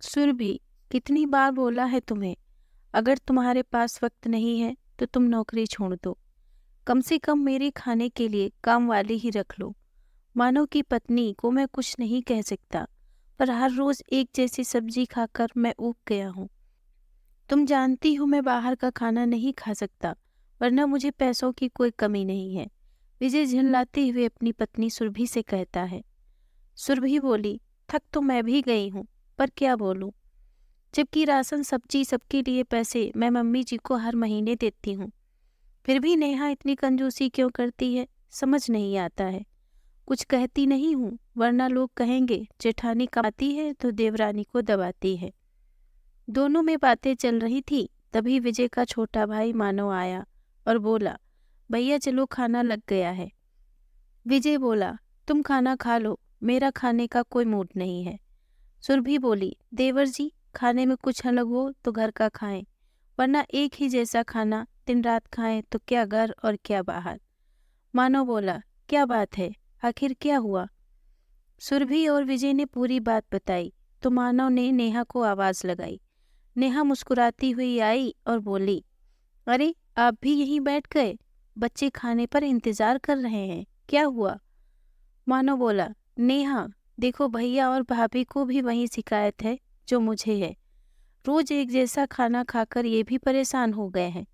सुरभि, कितनी बार बोला है तुम्हें, अगर तुम्हारे पास वक्त नहीं है तो तुम नौकरी छोड़ दो। कम से कम मेरे खाने के लिए काम वाली ही रख लो। मानो की पत्नी को मैं कुछ नहीं कह सकता, पर हर रोज एक जैसी सब्जी खाकर मैं ऊब गया हूँ। तुम जानती हो मैं बाहर का खाना नहीं खा सकता, वरना मुझे पैसों की कोई कमी नहीं है। विजय झिल्लाते हुए अपनी पत्नी सुरभि से कहता है। सुरभि बोली, थक तो मैं भी गई हूँ, पर क्या बोलूं, जबकि राशन सब्जी सबके लिए पैसे मैं मम्मी जी को हर महीने देती हूँ। फिर भी नेहा इतनी कंजूसी क्यों करती है, समझ नहीं आता है। कुछ कहती नहीं हूँ, वरना लोग कहेंगे जेठानी कमाती है तो देवरानी को दबाती है। दोनों में बातें चल रही थी, तभी विजय का छोटा भाई मानव आया और बोला, भैया चलो खाना लग गया है। विजय बोला, तुम खाना खा लो, मेरा खाने का कोई मूड नहीं है। सुरभि बोली, देवर जी खाने में कुछ अलग हो तो घर का खाएं, वरना एक ही जैसा खाना दिन रात खाएं तो क्या घर और क्या बाहर। मानव बोला, क्या बात है, आखिर क्या हुआ। सुरभि और विजय ने पूरी बात बताई तो मानव ने नेहा को आवाज लगाई। नेहा मुस्कुराती हुई आई और बोली, अरे आप भी यहीं बैठ गए, बच्चे खाने पर इंतजार कर रहे हैं, क्या हुआ। मानव बोला, नेहा देखो भैया और भाभी को भी वही शिकायत है जो मुझे है। रोज एक जैसा खाना खाकर ये भी परेशान हो गए हैं।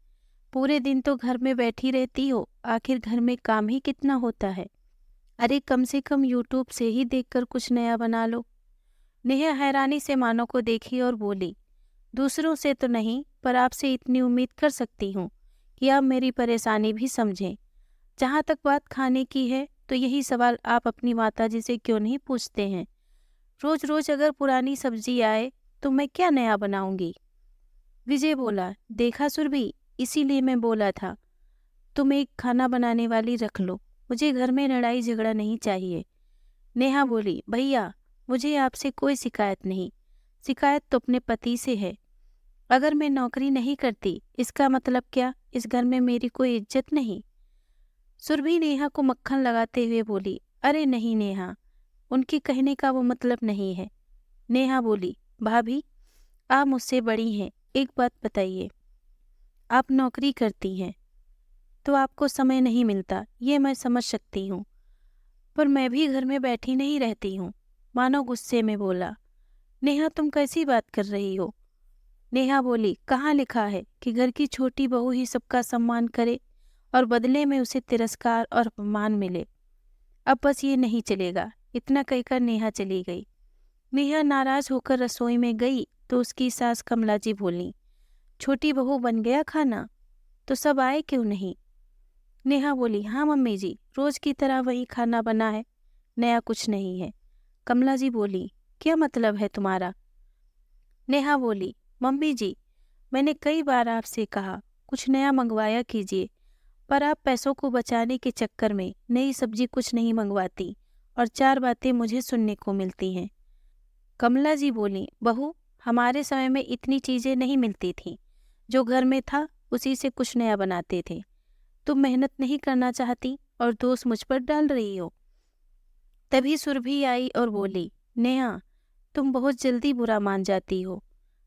पूरे दिन तो घर में बैठी रहती हो, आखिर घर में काम ही कितना होता है। अरे कम से कम यूट्यूब से ही देखकर कुछ नया बना लो। नेहा हैरानी से मानव को देखी और बोली, दूसरों से तो नहीं, पर आपसे इतनी उम्मीद कर सकती हूँ कि आप मेरी परेशानी भी समझें। जहाँ तक बात खाने की है तो यही सवाल आप अपनी माताजी से क्यों नहीं पूछते हैं। रोज रोज अगर पुरानी सब्जी आए तो मैं क्या नया बनाऊंगी। विजय बोला, देखा सुरभि, इसीलिए मैं बोला था तुम एक खाना बनाने वाली रख लो, मुझे घर में लड़ाई झगड़ा नहीं चाहिए। नेहा बोली, भैया मुझे आपसे कोई शिकायत नहीं, शिकायत तो अपने पति से है। अगर मैं नौकरी नहीं करती इसका मतलब क्या इस घर में मेरी कोई इज्जत नहीं। सुरभि नेहा को मक्खन लगाते हुए बोली, अरे नहीं नेहा, उनके कहने का वो मतलब नहीं है। नेहा बोली, भाभी आप मुझसे बड़ी हैं, एक बात बताइए, आप नौकरी करती हैं तो आपको समय नहीं मिलता, ये मैं समझ सकती हूँ, पर मैं भी घर में बैठी नहीं रहती हूँ। मानो गुस्से में बोला, नेहा तुम कैसी बात कर रही हो। नेहा बोली, कहाँ लिखा है कि घर की छोटी बहू ही सबका सम्मान करे और बदले में उसे तिरस्कार और अपमान मिले। अब बस ये नहीं चलेगा। इतना कहकर नेहा चली गई। नेहा नाराज होकर रसोई में गई तो उसकी सास कमला जी बोली, छोटी बहू बन गया खाना, तो सब आए क्यों नहीं। नेहा बोली, हाँ मम्मी जी, रोज की तरह वही खाना बना है, नया कुछ नहीं है। कमला जी बोली, क्या मतलब है तुम्हारा। नेहा बोली, मम्मी जी मैंने कई बार आपसे कहा कुछ नया मंगवाया कीजिए, पर आप पैसों को बचाने के चक्कर में नई सब्जी कुछ नहीं मंगवाती और चार बातें मुझे सुनने को मिलती हैं। कमला जी बोली, बहू हमारे समय में इतनी चीजें नहीं मिलती थीं, जो घर में था उसी से कुछ नया बनाते थे। तुम मेहनत नहीं करना चाहती और दोष मुझ पर डाल रही हो। तभी सुरभि आई और बोली, नेहा तुम बहुत जल्दी बुरा मान जाती हो,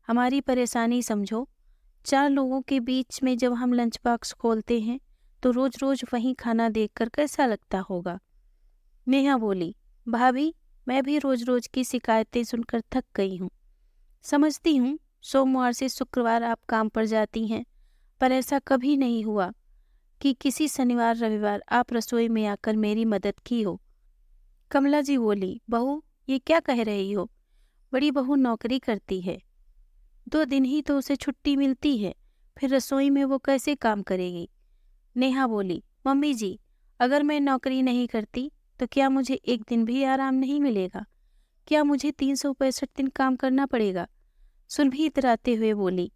हमारी परेशानी समझो। चार लोगों के बीच में जब हम लंच बॉक्स खोलते हैं तो रोज रोज वही खाना देखकर कैसा लगता होगा। नेहा बोली, भाभी मैं भी रोज रोज की शिकायतें सुनकर थक गई हूँ। समझती हूँ सोमवार से शुक्रवार आप काम पर जाती हैं, पर ऐसा कभी नहीं हुआ कि किसी शनिवार रविवार आप रसोई में आकर मेरी मदद की हो। कमला जी बोली, बहू ये क्या कह रही हो, बड़ी बहू नौकरी करती है, 2 दिन ही तो उसे छुट्टी मिलती है, फिर रसोई में वो कैसे काम करेगी। नेहा बोली, मम्मी जी अगर मैं नौकरी नहीं करती तो क्या मुझे एक दिन भी आराम नहीं मिलेगा, क्या मुझे 365 दिन काम करना पड़ेगा। सुरभि इतराते हुए बोली,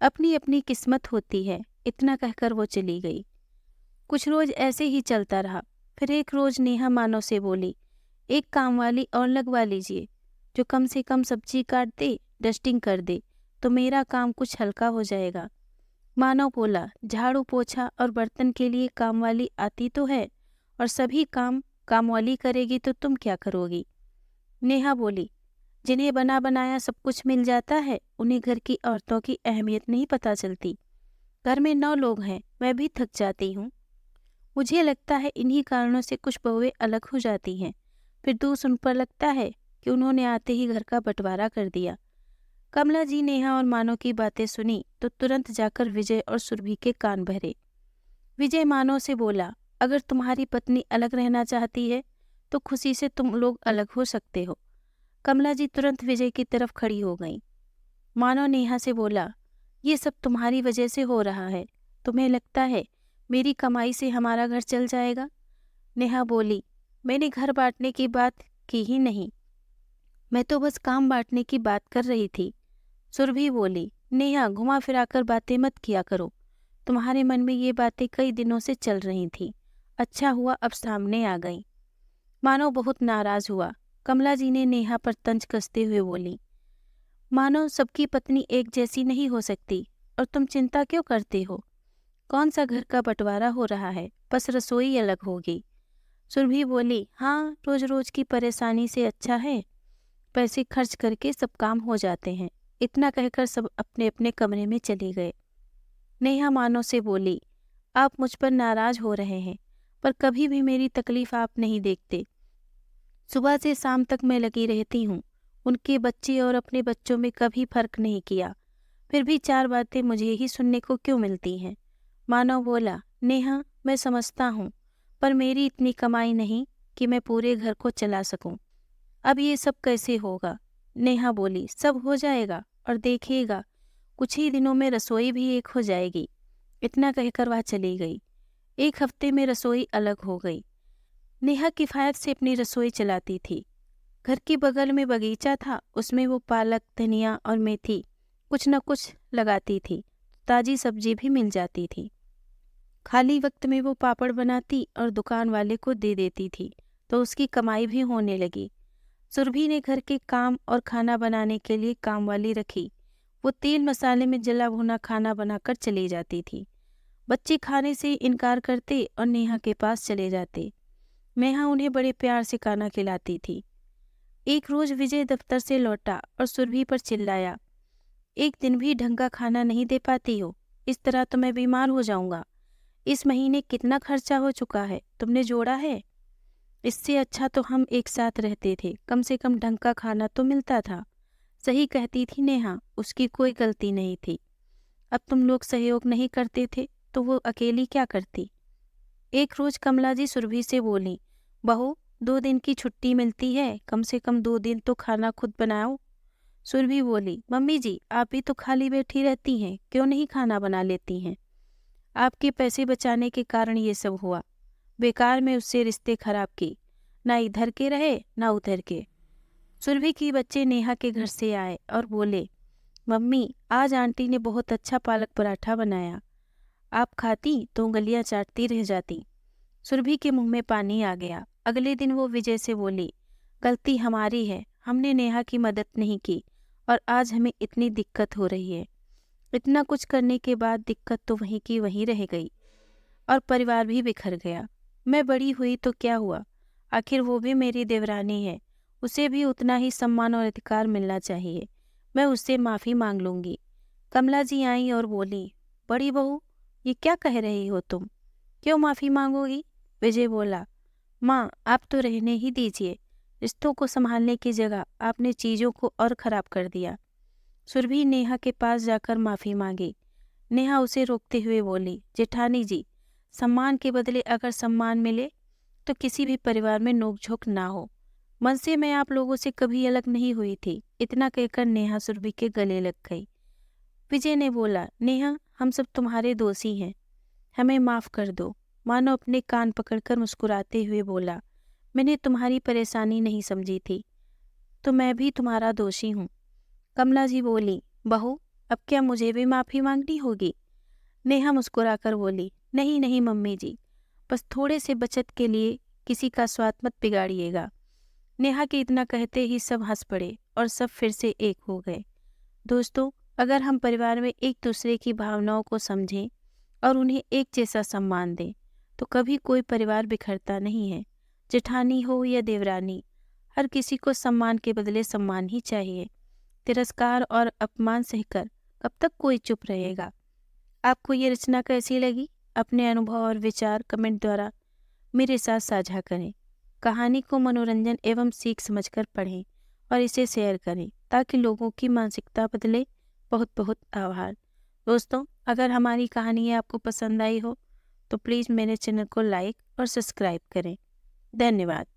अपनी अपनी किस्मत होती है। इतना कहकर वो चली गई। कुछ रोज ऐसे ही चलता रहा। फिर एक रोज नेहा मानव से बोली, एक काम वाली और लगवा लीजिए, जो कम से कम सब्जी काट दे, डस्टिंग कर दे, तो मेरा काम कुछ हल्का हो जाएगा। मानव बोला, झाड़ू पोछा और बर्तन के लिए काम वाली आती तो है, और सभी काम काम वाली करेगी तो तुम क्या करोगी। नेहा बोली, जिन्हें बना बनाया सब कुछ मिल जाता है, उन्हें घर की औरतों की अहमियत नहीं पता चलती। घर में 9 लोग हैं, मैं भी थक जाती हूँ। मुझे लगता है इन्हीं कारणों से कुछ बहुएं अलग हो जाती हैं। फिर दोष उन पर लगता है कि उन्होंने आते ही घर का बंटवारा कर दिया। कमला जी, नेहा और मानव की बातें सुनी तो तुरंत जाकर विजय और सुरभि के कान भरे। विजय मानव से बोला, अगर तुम्हारी पत्नी अलग रहना चाहती है तो खुशी से तुम लोग अलग हो सकते हो। कमला जी तुरंत विजय की तरफ खड़ी हो गईं। मानव नेहा से बोला, ये सब तुम्हारी वजह से हो रहा है। तुम्हें लगता है मेरी कमाई से हमारा घर चल जाएगा? नेहा बोली, मैंने घर बांटने की बात की ही नहीं, मैं तो बस काम बांटने की बात कर रही थी। सुरभि बोली, नेहा घुमा फिराकर बातें मत किया करो। तुम्हारे मन में ये बातें कई दिनों से चल रही थी, अच्छा हुआ अब सामने आ गई। मानव बहुत नाराज हुआ। कमला जी ने नेहा पर तंज कसते हुए बोली, मानव सबकी पत्नी एक जैसी नहीं हो सकती, और तुम चिंता क्यों करते हो? कौन सा घर का बंटवारा हो रहा है, बस रसोई अलग होगी। सुरभि बोली, हाँ, रोज रोज की परेशानी से अच्छा है पैसे खर्च करके सब काम हो जाते हैं। इतना कहकर सब अपने अपने कमरे में चले गए। नेहा मानव से बोली, आप मुझ पर नाराज हो रहे हैं, पर कभी भी मेरी तकलीफ आप नहीं देखते। सुबह से शाम तक मैं लगी रहती हूँ, उनके बच्चे और अपने बच्चों में कभी फर्क नहीं किया, फिर भी 4 बातें मुझे ही सुनने को क्यों मिलती हैं? मानव बोला, नेहा मैं समझता हूँ, पर मेरी इतनी कमाई नहीं कि मैं पूरे घर को चला सकूं। अब ये सब कैसे होगा? नेहा बोली, सब हो जाएगा, और देखिएगा कुछ ही दिनों में रसोई भी एक हो जाएगी। इतना कहकर वह चली गई। 1 हफ्ते में रसोई अलग हो गई। नेहा किफ़ायत से अपनी रसोई चलाती थी। घर के बगल में बगीचा था, उसमें वो पालक, धनिया और मेथी कुछ न कुछ लगाती थी। ताज़ी सब्जी भी मिल जाती थी। खाली वक्त में वो पापड़ बनाती और दुकान वाले को दे देती थी, तो उसकी कमाई भी होने लगी। सुरभि ने घर के काम और खाना बनाने के लिए कामवाली रखी। वो तेल मसाले में जला भुना खाना बनाकर चली जाती थी। बच्चे खाने से इनकार करते और नेहा के पास चले जाते। नेहा उन्हें बड़े प्यार से खाना खिलाती थी। एक रोज विजय दफ्तर से लौटा और सुरभि पर चिल्लाया, एक दिन भी ढंग का खाना नहीं दे पाती हो, इस तरह तो मैं बीमार हो जाऊंगा। इस महीने कितना खर्चा हो चुका है, तुमने जोड़ा है? इससे अच्छा तो हम एक साथ रहते थे, कम से कम ढंग का खाना तो मिलता था। सही कहती थी नेहा, उसकी कोई गलती नहीं थी। अब तुम लोग सहयोग नहीं करते थे तो वो अकेली क्या करती? एक रोज कमला जी सुरभि से बोली, बहू 2 दिन की छुट्टी मिलती है, कम से कम 2 दिन तो खाना खुद बनाओ। सुरभि बोली, मम्मी जी आप भी तो खाली बैठी रहती हैं, क्यों नहीं खाना बना लेती हैं? आपके पैसे बचाने के कारण ये सब हुआ। बेकार में उससे रिश्ते खराब की, ना इधर के रहे ना उधर के। सुरभि की बच्चे नेहा के घर से आए और बोले, मम्मी आज आंटी ने बहुत अच्छा पालक पराठा बनाया, आप खाती तो उंगलियां चाटती रह जाती। सुरभि के मुंह में पानी आ गया। अगले दिन वो विजय से बोली, गलती हमारी है, हमने नेहा की मदद नहीं की और आज हमें इतनी दिक्कत हो रही है। इतना कुछ करने के बाद दिक्कत तो वहीं की वहीं रह गई और परिवार भी बिखर गया। मैं बड़ी हुई तो क्या हुआ, आखिर वो भी मेरी देवरानी है, उसे भी उतना ही सम्मान और अधिकार मिलना चाहिए। मैं उससे माफ़ी मांग लूँगी। कमला जी आई और बोली, बड़ी बहू ये क्या कह रही हो तुम, क्यों माफ़ी मांगोगी? विजय बोला, माँ आप तो रहने ही दीजिए, रिश्तों को संभालने की जगह आपने चीज़ों को और ख़राब कर दिया। सुरभि नेहा के पास जाकर माफ़ी मांगी। नेहा उसे रोकते हुए बोली, जेठानी जी सम्मान के बदले अगर सम्मान मिले तो किसी भी परिवार में नोकझोंक ना हो। मन से मैं आप लोगों से कभी अलग नहीं हुई थी। इतना कहकर नेहा सुरभि के गले लग गई। विजय ने बोला, नेहा हम सब तुम्हारे दोषी हैं, हमें माफ़ कर दो। मानो अपने कान पकड़कर मुस्कुराते हुए बोला, मैंने तुम्हारी परेशानी नहीं समझी थी, तो मैं भी तुम्हारा दोषी हूँ। कमला जी बोली, बहू अब क्या मुझे भी माफ़ी मांगनी होगी? नेहा मुस्कुराकर बोली, नहीं नहीं मम्मी जी, बस थोड़े से बचत के लिए किसी का स्वाद मत बिगाड़िएगा। नेहा के इतना कहते ही सब हंस पड़े और सब फिर से एक हो गए। दोस्तों, अगर हम परिवार में एक दूसरे की भावनाओं को समझें और उन्हें एक जैसा सम्मान दें तो कभी कोई परिवार बिखरता नहीं है। जेठानी हो या देवरानी, हर किसी को सम्मान के बदले सम्मान ही चाहिए। तिरस्कार और अपमान सहकर कब तक कोई चुप रहेगा। आपको ये रचना कैसी लगी? अपने अनुभव और विचार कमेंट द्वारा मेरे साथ साझा करें। कहानी को मनोरंजन एवं सीख समझकर पढ़ें और इसे शेयर करें ताकि लोगों की मानसिकता बदले। बहुत बहुत आभार। दोस्तों, अगर हमारी कहानी आपको पसंद आई हो तो प्लीज़ मेरे चैनल को लाइक और सब्सक्राइब करें। धन्यवाद।